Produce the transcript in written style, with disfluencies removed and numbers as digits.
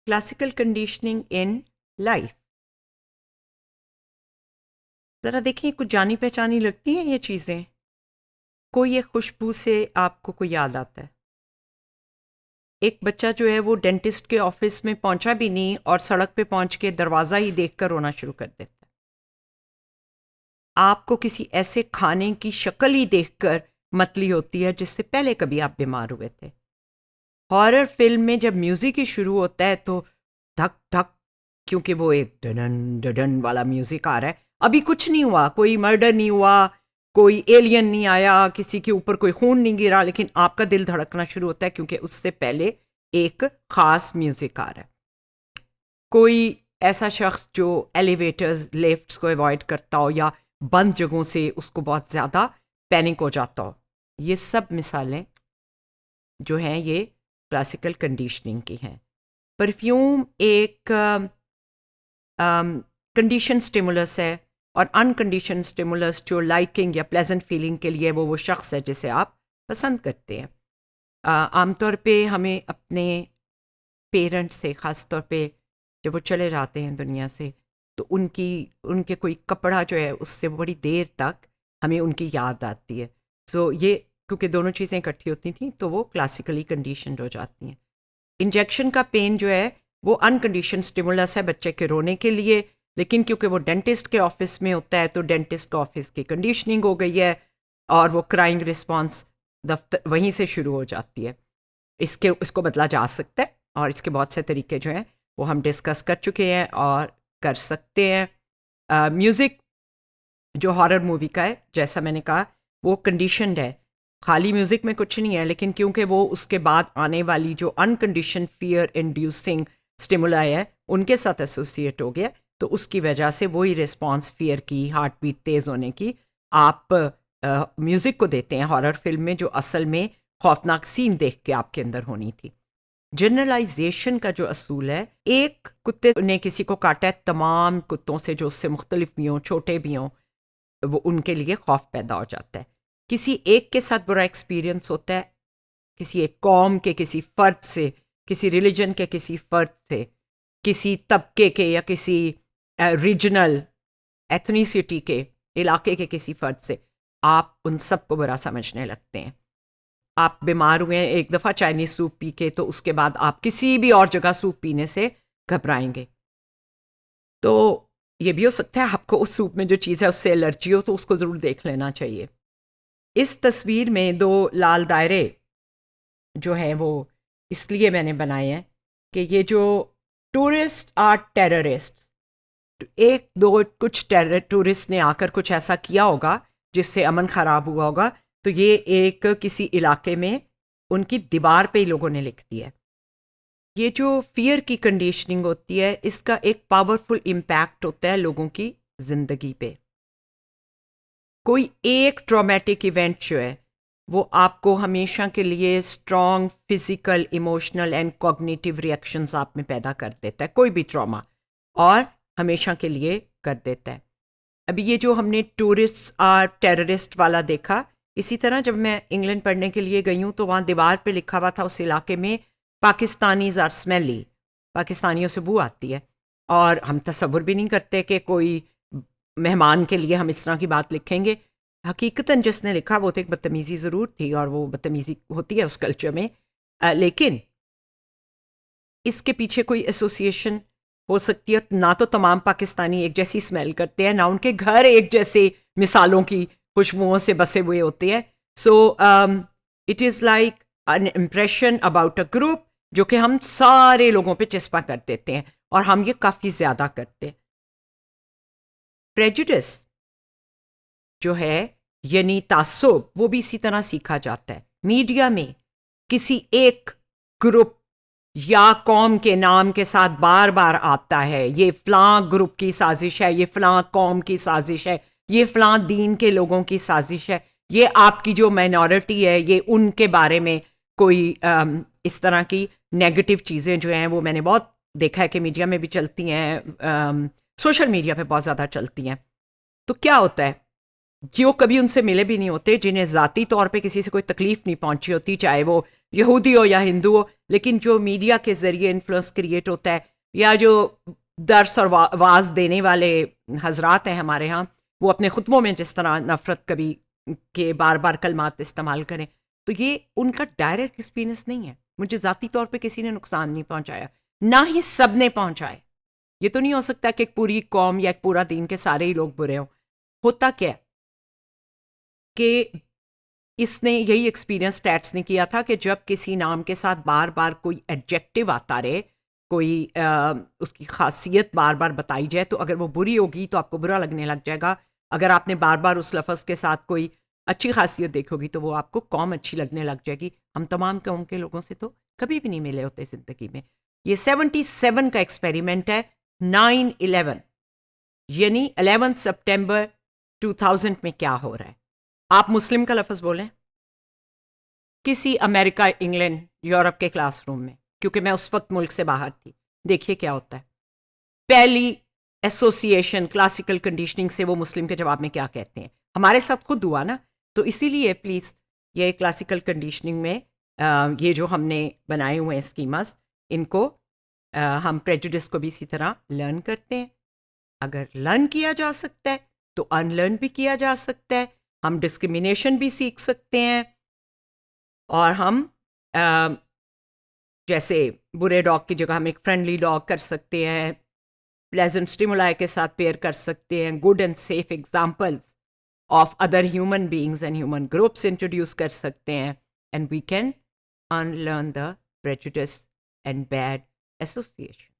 Classical conditioning in life. ज़रा देखिए, कुछ जानी पहचानी लगती हैं ये चीज़ें। कोई एक खुशबू से आपको कोई याद आता है। एक बच्चा जो है वो डेंटिस्ट के ऑफिस में पहुंचा भी नहीं और सड़क पे पहुंच के दरवाज़ा ही देखकर रोना शुरू कर देता है। आपको किसी ऐसे खाने की शक्ल ही देखकर मतली होती है जिससे पहले कभी आप बीमार हुए थे। हॉरर फिल्म में जब म्यूज़िक ही शुरू होता है तो धक धक, क्योंकि वो एक डडन डडन वाला म्यूज़िक आ रहा है। अभी कुछ नहीं हुआ, कोई मर्डर नहीं हुआ, कोई एलियन नहीं आया, किसी के ऊपर कोई खून नहीं गिरा, लेकिन आपका दिल धड़कना शुरू होता है क्योंकि उससे पहले एक ख़ास म्यूज़िक आ रहा है। कोई ऐसा शख्स जो एलिवेटर्स लिफ्ट्स को अवॉइड करता हो या बंद जगहों से उसको बहुत ज़्यादा पैनिक हो जाता हो। ये सब मिसालें जो हैं ये क्लासिकल कंडीशनिंग की हैं। परफ्यूम एक कंडीशन स्टिमुलस है, और अनकंडीशन स्टिमुलस जो लाइकिंग या प्लेजेंट फीलिंग के लिए वो शख्स है जिसे आप पसंद करते हैं। आमतौर पे हमें अपने पेरेंट्स से, ख़ास तौर पे जब वो चले जाते हैं दुनिया से, तो उनके कोई कपड़ा जो है उससे बड़ी देर तक हमें उनकी याद आती है। सो ये क्योंकि दोनों चीज़ें इकट्ठी होती थी तो वो क्लासिकली कंडीशनड हो जाती हैं। इंजेक्शन का पेन जो है वो अनकंडीशन स्टिमुलस है बच्चे के रोने के लिए, लेकिन क्योंकि वो डेंटिस्ट के ऑफिस में होता है तो डेंटिस्ट के ऑफिस की कंडीशनिंग हो गई है और वो क्राइंग रिस्पॉन्स दफ्तर वहीं से शुरू हो जाती है। इसको बदला जा सकता है और इसके बहुत से तरीके जो हैं वो हम डिस्कस कर चुके हैं और कर सकते हैं। म्यूज़िक जो हॉरर मूवी का है, जैसा मैंने कहा, वो कंडीशनड है। खाली म्यूज़िक में कुछ नहीं है, लेकिन क्योंकि वो उसके बाद आने वाली जो अनकंडीशन फियर इंड्यूसिंग स्टिमुलाई है उनके साथ एसोसिएट हो गया, तो उसकी वजह से वही रिस्पॉन्स फियर की, हार्ट बीट तेज़ होने की आप म्यूज़िक को देते हैं हॉरर फिल्म में, जो असल में खौफनाक सीन देख के आपके अंदर होनी थी। जनरलाइजेशन का जो असूल है, एक कुत्ते ने किसी को काटा है, तमाम कुत्तों से जो उससे मुख्तलिफ भी हों, छोटे भी हों, वो उनके लिए खौफ पैदा हो जाता है। किसी एक के साथ बुरा एक्सपीरियंस होता है, किसी एक कौम के किसी फ़र्द से, किसी रिलीजन के किसी फ़र्द से, किसी तबके के या किसी रीजनल एथनिसिटी के इलाके के किसी फ़र्द से, आप उन सब को बुरा समझने लगते हैं। आप बीमार हुए हैं एक दफ़ा चाइनीज़ सूप पी के, तो उसके बाद आप किसी भी और जगह सूप पीने से घबराएंगे। तो ये भी हो सकता है आपको उस सूप में जो चीज़ है उससे एलर्जी हो, तो उसको ज़रूर देख लेना चाहिए। इस तस्वीर में दो लाल दायरे जो हैं वो इसलिए मैंने बनाए हैं कि ये जो टूरिस्ट आर टेररिस्ट, एक दो कुछ टूरिस्ट ने आकर कुछ ऐसा किया होगा जिससे अमन ख़राब हुआ होगा, तो ये एक किसी इलाके में उनकी दीवार पे ही लोगों ने लिख दिया है। ये जो फियर की कंडीशनिंग होती है, इसका एक पावरफुल इम्पैक्ट होता है लोगों की ज़िंदगी पे। कोई एक ट्रॉमेटिक इवेंट जो है वो आपको हमेशा के लिए strong physical, emotional and cognitive reactions आप में पैदा कर देता है, कोई भी ट्रॉमा, और हमेशा के लिए कर देता है। अभी ये जो हमने टूरिस्ट आर टेररिस्ट वाला देखा, इसी तरह जब मैं इंग्लैंड पढ़ने के लिए गई हूँ तो वहाँ दीवार पे लिखा हुआ था उस इलाके में, पाकिस्तानीज़ आर स्मेली, पाकिस्तानियों से बू आती है। और हम तसव्वुर भी नहीं करते कि कोई मेहमान के लिए हम इस तरह की बात लिखेंगे। हकीकतन जिसने लिखा वो तो एक बदतमीज़ी ज़रूर थी, और वो बदतमीज़ी होती है उस कल्चर में, लेकिन इसके पीछे कोई एसोसिएशन हो सकती है। ना तो तमाम पाकिस्तानी एक जैसी स्मेल करते हैं, ना उनके घर एक जैसे मिसालों की खुशबुओं से बसे हुए होते हैं। So it is like an impression about a group जो कि हम सारे लोगों पे चस्पा कर देते हैं, और हम ये काफ़ी ज़्यादा करते हैं। प्रेजुडिस जो है, यानी तासुब, वो भी इसी तरह सीखा जाता है। मीडिया में किसी एक ग्रुप या कौम के नाम के साथ बार बार आता है, ये फ़लाँ ग्रुप की साजिश है, ये फ़लाँ कौम की साजिश है, ये फ़लाँ दीन के लोगों की साजिश है, ये आपकी जो माइनॉरिटी है ये उनके बारे में कोई इस तरह की नेगेटिव चीज़ें जो हैं वो मैंने बहुत देखा है कि मीडिया में भी चलती हैं, सोशल मीडिया पे बहुत ज़्यादा चलती हैं। तो क्या होता है, जो कभी उनसे मिले भी नहीं होते, जिन्हें ज़ाती तौर पे किसी से कोई तकलीफ़ नहीं पहुंची होती, चाहे वो यहूदी हो या हिंदू हो, लेकिन जो मीडिया के ज़रिए इन्फ्लुएंस क्रिएट होता है, या जो दर्स और वाज देने वाले हजरात हैं हमारे यहाँ, वो अपने खुतबों में जिस तरह नफ़रत कभी के बार बार कलमात इस्तेमाल करें, तो ये उनका डायरेक्ट एक्सपीरियंस नहीं है। मुझे ज़ाती तौर पे किसी ने नुकसान नहीं पहुंचाया, ना ही सब ने पहुंचाए। ये तो नहीं हो सकता कि एक पूरी कौम या एक पूरा दीन के सारे ही लोग बुरे हों। होता क्या है कि इसने यही एक्सपीरियंस स्टैट्स ने किया था कि जब किसी नाम के साथ बार बार कोई एडजेक्टिव आता रहे, कोई उसकी खासियत बार बार बताई जाए, तो अगर वो बुरी होगी तो आपको बुरा लगने लग जाएगा। अगर आपने बार बार उस लफ्ज़ के साथ कोई अच्छी खासियत देखोगी तो वो आपको कौम अच्छी लगने लग जाएगी। हम तमाम कौम के लोगों से तो कभी भी नहीं मिले होते ज़िंदगी में। ये 77 का एक्सपेरिमेंट है। 9/11 यानी 11 सितंबर 2000 में क्या हो रहा है? आप मुस्लिम का लफ्ज़ बोलें किसी अमेरिका, इंग्लैंड, यूरोप के क्लासरूम में, क्योंकि मैं उस वक्त मुल्क से बाहर थी। देखिए क्या होता है। पहली एसोसिएशन क्लासिकल कंडीशनिंग से वो मुस्लिम के जवाब में क्या कहते हैं। हमारे साथ खुद हुआ ना, तो इसीलिए प्लीज़ ये क्लासिकल कंडीशनिंग में ये जो हमने बनाए हुए हैं स्कीमास, इनको हम प्रेजुडिस को भी इसी तरह लर्न करते हैं। अगर लर्न किया जा सकता है तो अनलर्न भी किया जा सकता है। हम डिस्क्रिमिनेशन भी सीख सकते हैं, और हम जैसे बुरे डॉग की जगह हम एक फ्रेंडली डॉग कर सकते हैं, प्लेजेंट स्टिमुलाई के साथ पेयर कर सकते हैं, good and safe examples of other human beings and human groups introduce कर सकते हैं, and we can unlearn the prejudice and bad association.